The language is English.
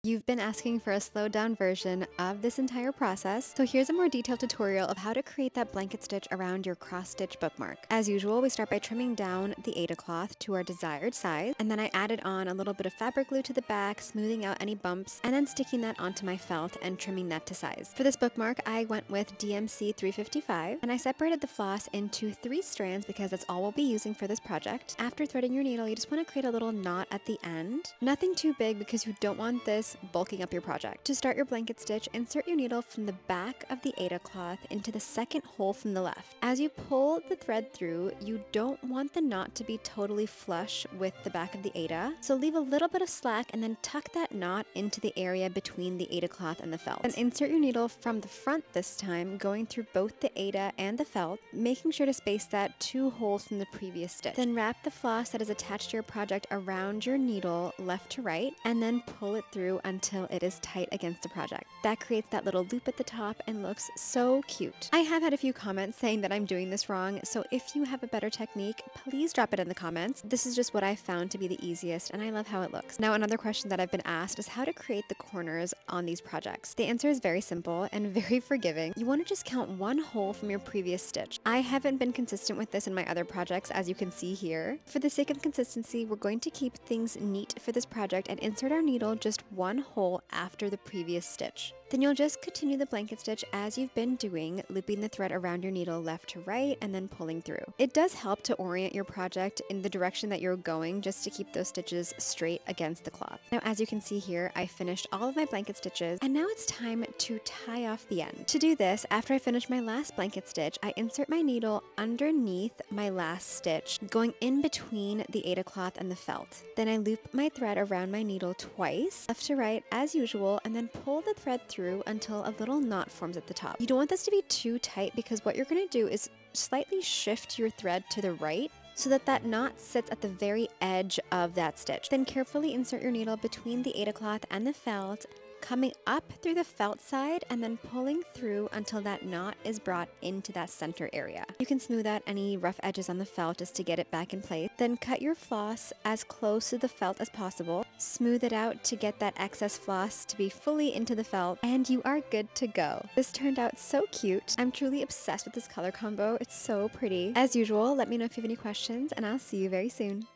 You've been asking for a slowed down version of this entire process, so here's a more detailed tutorial of how to create that blanket stitch around your cross stitch bookmark. As usual, we start by trimming down the Aida cloth to our desired size, and then I added on a little bit of fabric glue to the back, smoothing out any bumps, and then sticking that onto my felt and trimming that to size. For this bookmark, I went with DMC 355, and I separated the floss into 3 strands because that's all we'll be using for this project. After threading your needle, you just want to create a little knot at the end. Nothing too big because you don't want this bulking up your project. To start your blanket stitch, insert your needle from the back of the Aida cloth into the second hole from the left. As you pull the thread through, you don't want the knot to be totally flush with the back of the Aida, so leave a little bit of slack and then tuck that knot into the area between the Aida cloth and the felt. Then insert your needle from the front this time, going through both the Aida and the felt, making sure to space that 2 holes from the previous stitch. Then wrap the floss that is attached to your project around your needle left to right, and then pull it through until it is tight against the project. That creates that little loop at the top and looks so cute. I have had a few comments saying that I'm doing this wrong, so if you have a better technique, please drop it in the comments. This is just what I found to be the easiest, and I love how it looks. Now, another question that I've been asked is how to create the corners on these projects. The answer is very simple and very forgiving. You want to just count 1 hole from your previous stitch. I haven't been consistent with this in my other projects, as you can see here. For the sake of consistency, we're going to keep things neat for this project and insert our needle just 1 hole after the previous stitch. Then you'll just continue the blanket stitch as you've been doing, looping the thread around your needle left to right and then pulling through. It does help to orient your project in the direction that you're going just to keep those stitches straight against the cloth. Now, as you can see here, I finished all of my blanket stitches, and now it's time to tie off the end. To do this, after I finish my last blanket stitch, I insert my needle underneath my last stitch, going in between the Aida cloth and the felt. Then I loop my thread around my needle twice, left to right as usual, and then pull the thread through until a little knot forms at the top. You don't want this to be too tight because what you're going to do is slightly shift your thread to the right so that that knot sits at the very edge of that stitch. Then carefully insert your needle between the Aida cloth and the felt, coming up through the felt side and then pulling through until that knot is brought into that center area. You can smooth out any rough edges on the felt just to get it back in place. Then cut your floss as close to the felt as possible. Smooth it out to get that excess floss to be fully into the felt, and you are good to go. This turned out so cute. I'm truly obsessed with this color combo. It's so pretty. As usual, let me know if you have any questions, and I'll see you very soon.